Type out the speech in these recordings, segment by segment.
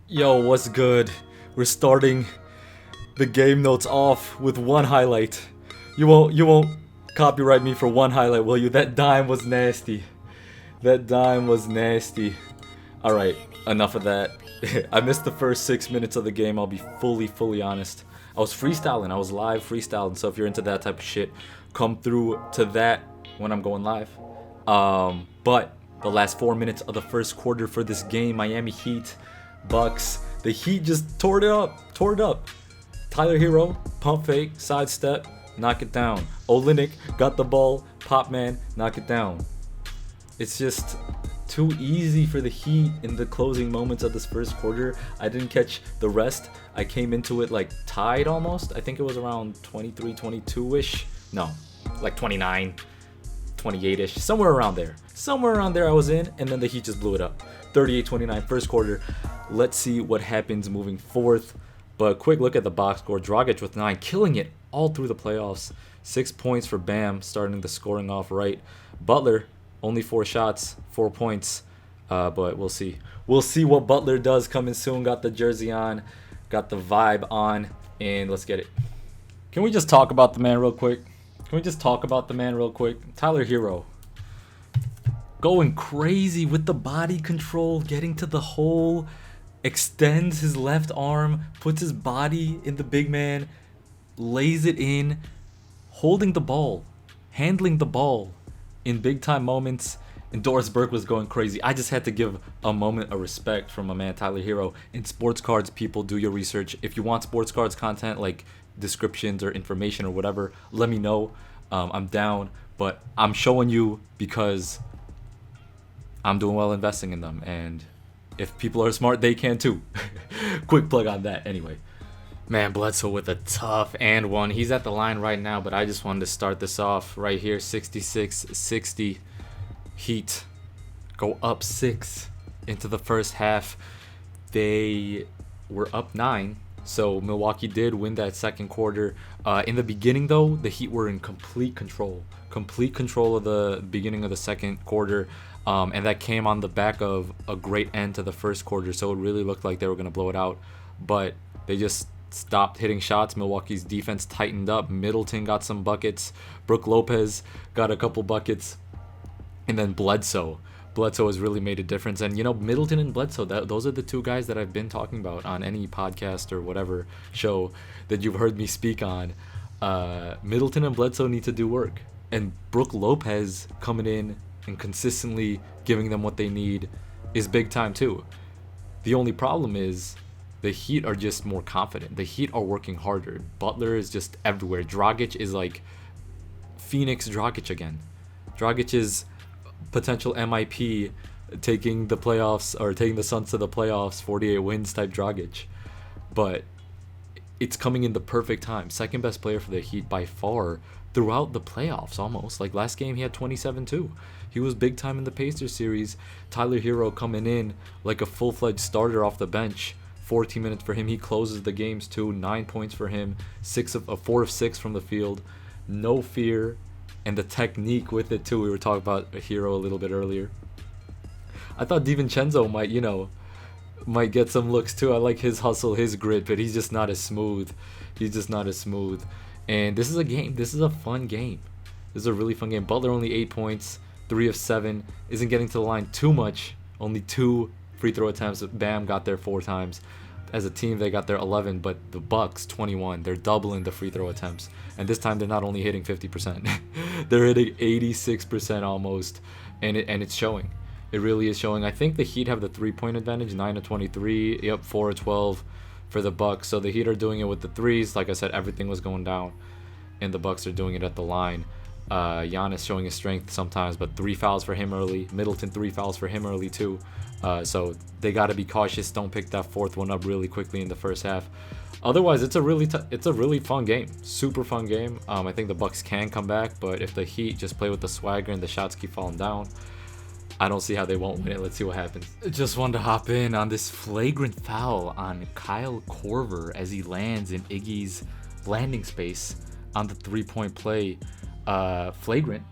Yo, what's good? We're starting the game notes off with one highlight. You won't copyright me for one highlight, will you? That dime was nasty. That dime was nasty. All right, enough of that. I missed the first 6 minutes of the game. I'll be fully honest. I was freestyling. I was live freestyling. So if you're into that type of shit, come through to that when I'm going live. But the last 4 minutes of the first quarter for this game, Miami Heat, Bucks. The Heat just tore it up. Tore it up. Tyler Hero, pump fake, sidestep, knock it down. Olynyk got the ball, pop man, knock it down. It's just too easy for the Heat in the closing moments of this first quarter. I didn't catch the rest. I came into it like tied almost. I think it was around 23, 22-ish. No, like 29, 28-ish. Somewhere around there. Somewhere around there I was in, and then the Heat just blew it up. 38-29 first quarter. Let's see what happens moving forth. But quick look at the box score. Dragic with 9, killing it all through the playoffs. 6 points for Bam, starting the scoring off right. Butler, only 4 shots, 4 points. But we'll see. We'll see what Butler does coming soon. Got the jersey on, got the vibe on, and let's get it. Can we just talk about the man real quick? Tyler Hero. Going crazy with the body control, getting to the hole, extends his left arm, puts his body in the big man, lays it in, holding the ball, handling the ball in big time moments. And Doris Burke was going crazy. I just had to give a moment of respect from my man Tyler Hero. In sports cards, people, do your research. If you want sports cards content like descriptions or information or whatever, let me know. I'm down, but I'm showing you because I'm doing well investing in them, and if people are smart, they can too. Quick plug on that. Anyway, man, Bledsoe with a tough and one. He's at the line right now, but I just wanted to start this off right here. 66-60. Heat go up 6 into the first half. They were up 9, so Milwaukee did win that second quarter. In the beginning, though, the Heat were in complete control of the beginning of the second quarter. And that came on the back of a great end to the first quarter, so it really looked like they were going to blow it out. But they just stopped hitting shots. Milwaukee's defense tightened up. Middleton got some buckets. Brook Lopez got a couple buckets. And then Bledsoe has really made a difference. And, Middleton and Bledsoe, those are the two guys that I've been talking about on any podcast or whatever show that you've heard me speak on. Middleton and Bledsoe need to do work. And Brook Lopez coming in and consistently giving them what they need is big time too. The only problem is the Heat are just more confident. The Heat are working harder. Butler is just everywhere. Dragic is like Phoenix Dragic again. Dragic is potential MIP, taking the playoffs or taking the Suns to the playoffs, 48 wins type Dragic. But it's coming in the perfect time. Second best player for the Heat by far throughout the playoffs almost. Like last game he had 27 too. He was big time in the Pacers series. Tyler Hero coming in like a full-fledged starter off the bench. 14 minutes for him. He closes the games too. 9 points for him. 4 of 6 from the field. No fear. And the technique with it too. We were talking about Hero a little bit earlier. I thought DiVincenzo might get some looks too. I like his hustle, his grit, but he's just not as smooth. And this is a game. This is a fun game. This is a really fun game. Butler only 8 points. 3 of 7. Isn't getting to the line too much. Only 2 free throw attempts. Bam got there 4 times. As a team, they got there 11, but the Bucks 21. They're doubling the free throw attempts. And this time, they're not only hitting 50%. They're hitting 86% almost. And it's showing. It really is showing. I think the Heat have the 3-point advantage. 9 of 23. Yep, 4 of 12 for the Bucks. So the Heat are doing it with the threes. Like I said, everything was going down. And the Bucks are doing it at the line. Giannis showing his strength sometimes, but 3 fouls for him early. Middleton 3 fouls for him early too. So they got to be cautious. Don't pick that fourth one up really quickly in the first half. Otherwise, it's a really fun game. Super fun game. I think the Bucks can come back, but if the Heat just play with the swagger and the shots keep falling down, I don't see how they won't win it. Let's see what happens. Just wanted to hop in on this flagrant foul on Kyle Korver as he lands in Iggy's landing space on the 3-point play. Flagrant.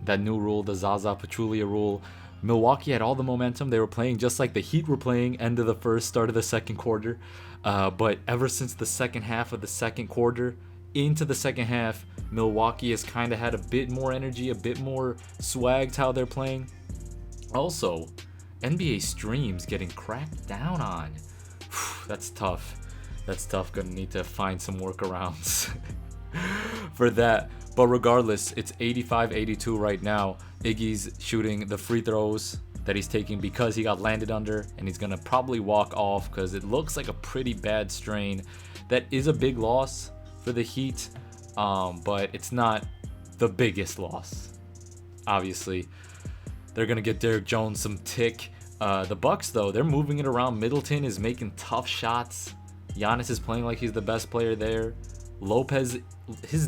That new rule, the Zaza Pachulia rule. Milwaukee had all the momentum. They were playing just like the Heat were playing end of the first, start of the second quarter. But ever since the second half of the second quarter into the second half, Milwaukee has kind of had a bit more energy, a bit more swag to how they're playing. Also, NBA streams getting cracked down on. That's tough. That's tough. Gonna need to find some workarounds for that. But regardless, it's 85-82 right now. Iggy's shooting the free throws that he's taking because he got landed under, and he's gonna probably walk off because it looks like a pretty bad strain. That is a big loss for the Heat, but it's not the biggest loss. Obviously, they're gonna get Derrick Jones some tick. The Bucks, though, they're moving it around. Middleton is making tough shots. Giannis is playing like he's the best player there. Lopez's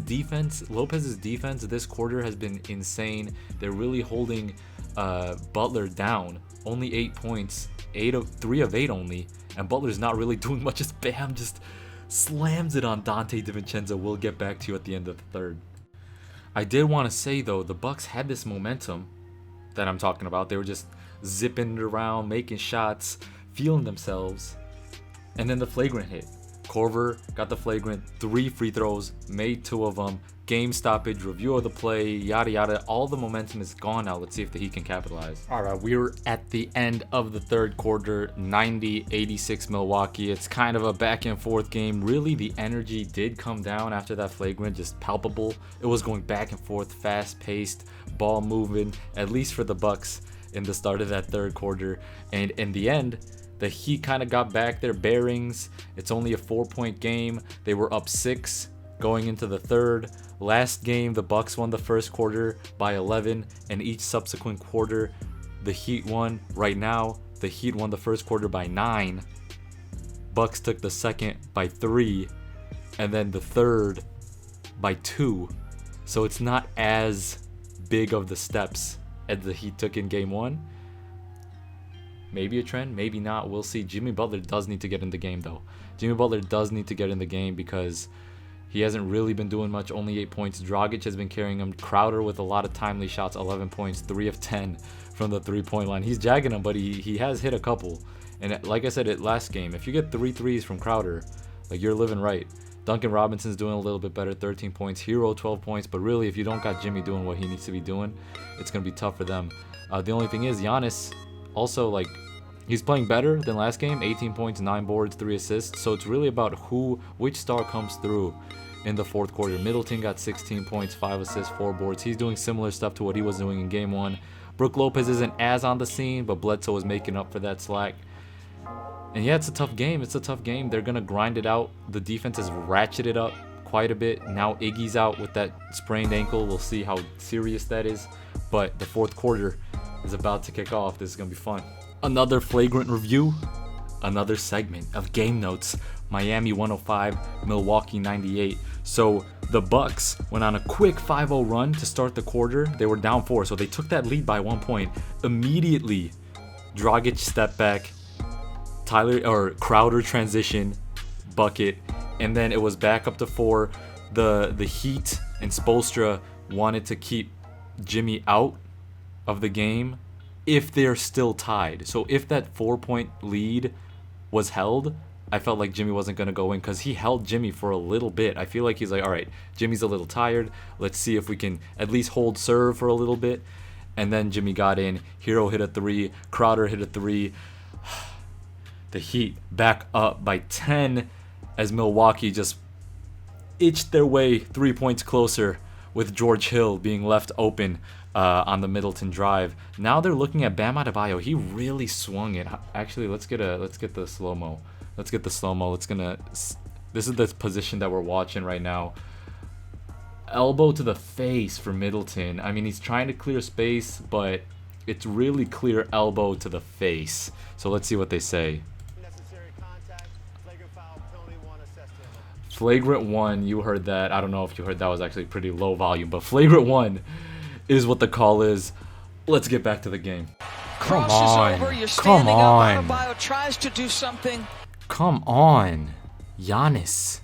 defense this quarter has been insane. They're really holding Butler down. Only 8 points, 3 of 8 only, and Butler's not really doing much. Just Bam just slams it on Dante DiVincenzo. We'll get back to you at the end of the third. I did want to say, though, the Bucks had this momentum that I'm talking about. They were just zipping it around, making shots, feeling themselves, and then the flagrant hit. Korver got the flagrant, 3 free throws, made 2 of them, game stoppage, review of the play, yada yada. All the momentum is gone now. Let's see if the Heat can capitalize. All right, we're at the end of the third quarter, 90-86 Milwaukee. It's kind of a back and forth game. Really, the energy did come down after that flagrant, just palpable. It was going back and forth, fast paced, ball moving, at least for the Bucks in the start of that third quarter. And in the end, the Heat kind of got back their bearings. It's only a 4-point game. They were up 6 going into the third. Last game, the Bucks won the first quarter by 11, and each subsequent quarter, the Heat won. Right now, the Heat won the first quarter by 9. Bucks took the second by 3, and then the third by 2. So it's not as big of the steps as the Heat took in game 1. Maybe a trend, maybe not. We'll see. Jimmy Butler does need to get in the game, though. Jimmy Butler does need to get in the game because he hasn't really been doing much. Only 8 points. Dragic has been carrying him. Crowder with a lot of timely shots. 11 points. 3 of 10 from the three-point line. He's jagging him, but he has hit a couple. And like I said at last game, if you get 3 threes from Crowder, like, you're living right. Duncan Robinson's doing a little bit better. 13 points. Hero, 12 points. But really, if you don't got Jimmy doing what he needs to be doing, it's going to be tough for them. The only thing is, Giannis also, like, he's playing better than last game. 18 points, 9 boards, 3 assists. So it's really about which star comes through in the fourth quarter. Middleton got 16 points, 5 assists, 4 boards. He's doing similar stuff to what he was doing in game 1. Brook Lopez isn't as on the scene, but Bledsoe is making up for that slack. And yeah, it's a tough game. It's a tough game. They're going to grind it out. The defense has ratcheted up quite a bit. Now Iggy's out with that sprained ankle. We'll see how serious that is. But the fourth quarter is about to kick off. This is going to be fun. Another flagrant review, another segment of Game Notes. Miami 105, Milwaukee 98. So the Bucks went on a quick 5-0 run to start the quarter. They were down 4, so they took that lead by 1 point. Immediately, Dragic step back, Crowder transition, bucket, and then it was back up to 4. The Heat and Spoelstra wanted to keep Jimmy out of the game if they're still tied. So if that 4-point lead was held, I felt like Jimmy wasn't going to go in because he held Jimmy for a little bit. I feel like he's like, all right, Jimmy's a little tired. Let's see if we can at least hold serve for a little bit. And then Jimmy got in. Hero hit a 3. Crowder hit a 3. The Heat back up by 10 as Milwaukee just itched their way 3 points closer with George Hill being left open on the Middleton drive. Now they're looking at Bam Adebayo. He really swung it. Actually, let's get the slow-mo. Let's get the slow-mo. This is the position that we're watching right now. Elbow to the face for Middleton. I mean, he's trying to clear space, but it's really clear elbow to the face. So let's see what they say. Flagrant 1, you heard that. I don't know if you heard that. Was actually pretty low volume, but flagrant 1 is what the call is. Let's get back to the game. Come on. Come on. Adebayo tries to do something. Come on. Giannis.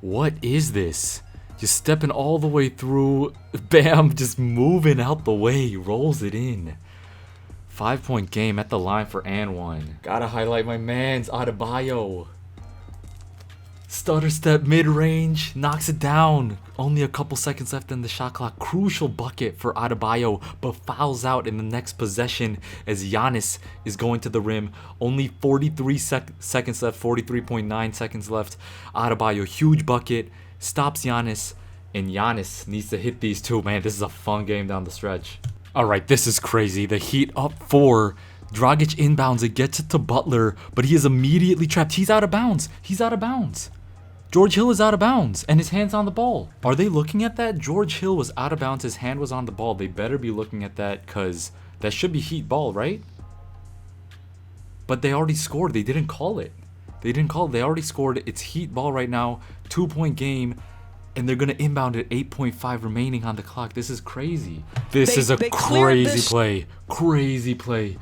What is this? Just stepping all the way through. Bam, just moving out the way. Rolls it in. 5-point game at the line for and one. Gotta highlight my man's Adebayo. Stutter step mid-range, knocks it down. Only a couple seconds left in the shot clock. Crucial bucket for Adebayo, but fouls out in the next possession as Giannis is going to the rim. Only 43 seconds left, 43.9 seconds left. Adebayo, huge bucket, stops Giannis, and Giannis needs to hit these two. Man, this is a fun game down the stretch. All right, this is crazy. The Heat up 4. Dragic inbounds it, gets it to Butler, but he is immediately trapped. He's out of bounds. He's out of bounds. George Hill is out of bounds, and his hand's on the ball. Are they looking at that? George Hill was out of bounds. His hand was on the ball. They better be looking at that, because that should be Heat ball, right? But they already scored. They didn't call it. They didn't call it. They already scored. It's Heat ball right now. 2-point game. And they're going to inbound at 8.5 remaining on the clock. This is crazy. This is a crazy play. Crazy play.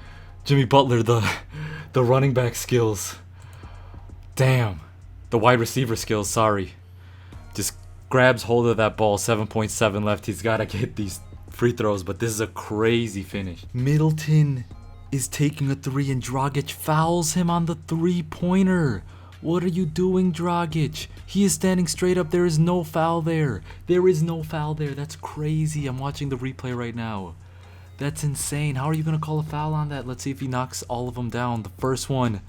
Jimmy Butler, the running back skills. Damn. The wide receiver skills, sorry. Just grabs hold of that ball. 7.7 left. He's got to get these free throws, but this is a crazy finish. Middleton is taking a 3 and Dragic fouls him on the 3-pointer. What are you doing, Dragic? He is standing straight up. There is no foul there. There is no foul there. That's crazy. I'm watching the replay right now. That's insane. How are you going to call a foul on that? Let's see if he knocks all of them down. The first one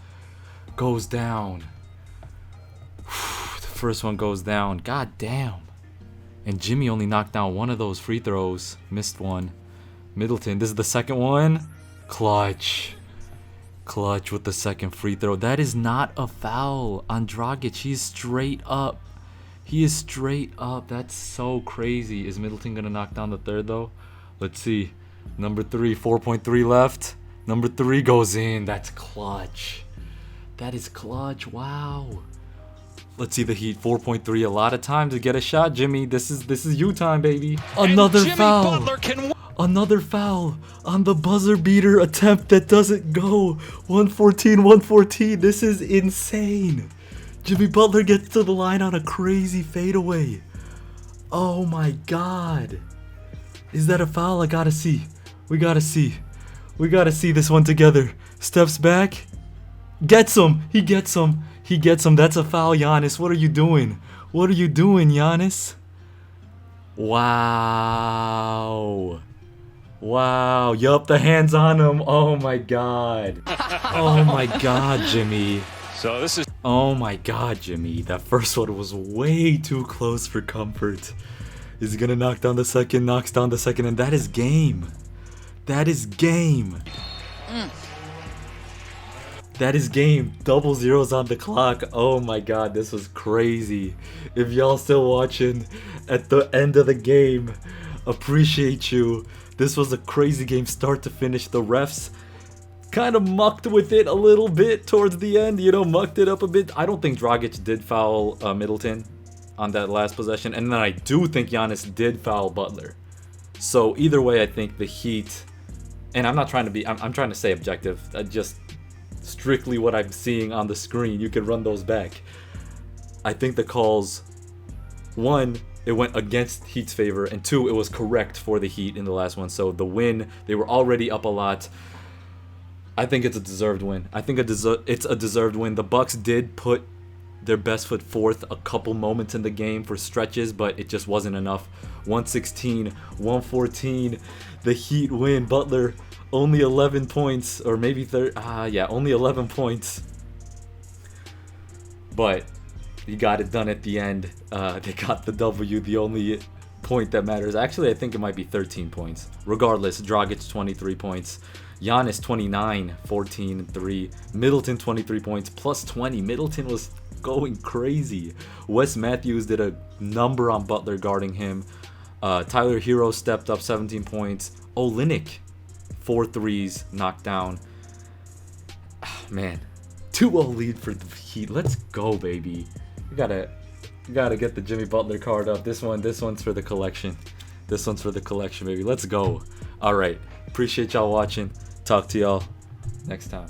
goes down. The first one goes down. God damn. And Jimmy only knocked down one of those free throws. Missed one. Middleton, this is the second one. Clutch. Clutch with the second free throw. That is not a foul on Dragic. He's straight up. He is straight up. That's so crazy. Is Middleton going to knock down the third, though? Let's see. Number 3, 4.3 left. Number 3 goes in. That's clutch. That is clutch. Wow. Let's see the Heat. 4.3. A lot of time to get a shot, Jimmy. This is you time, baby. Another foul. Another foul on the buzzer beater attempt that doesn't go. 114. This is insane. Jimmy Butler gets to the line on a crazy fadeaway. Oh my god. Is that a foul? I gotta see. We gotta see. We gotta see this one together. Steps back. Gets him. He gets him. He gets him. That's a foul, Giannis. What are you doing? What are you doing, Giannis? Wow. Wow. Yup, the hand's on him. Oh my god. Oh my god, Jimmy. So this is... Oh my god, Jimmy. That first one was way too close for comfort. Is he gonna knock down the second? Knocks down the second, and that is game. That is game. That is game. Double zeros on the clock. Oh my god, this was crazy. If y'all still watching at the end of the game, appreciate you. This was a crazy game start to finish. The refs kind of mucked with it a little bit towards the end, mucked it up a bit. I don't think Dragic did foul Middleton on that last possession, and then I do think Giannis did foul Butler. So either way, I think the Heat, and I'm not trying to be, I'm trying to stay objective. Just strictly what I'm seeing on the screen. You can run those back. I think the calls, 1, it went against Heat's favor, and 2, it was correct for the Heat in the last one. So the win, they were already up a lot. I think it's a deserved win. I think it's a deserved win. The Bucks did put their best foot forth a couple moments in the game for stretches, but it just wasn't enough. 116, 114, the Heat win. Butler only 11 points, or maybe only 11 points. But he got it done at the end. They got the W. The only point that matters. Actually, I think it might be 13 points. Regardless, Dragic 23 points. Giannis 29, 14, 3. Middleton 23 points, plus 20. Middleton was going crazy. Wes Matthews did a number on Butler guarding him. Tyler Hero stepped up, 17 points. Olynyk, 4 threes, knocked down. Man, 2-0 lead for the Heat. Let's go, baby. You gotta get the Jimmy Butler card up. This one's for the collection. This one's for the collection, baby. Let's go. All right. Appreciate y'all watching. Talk to y'all next time.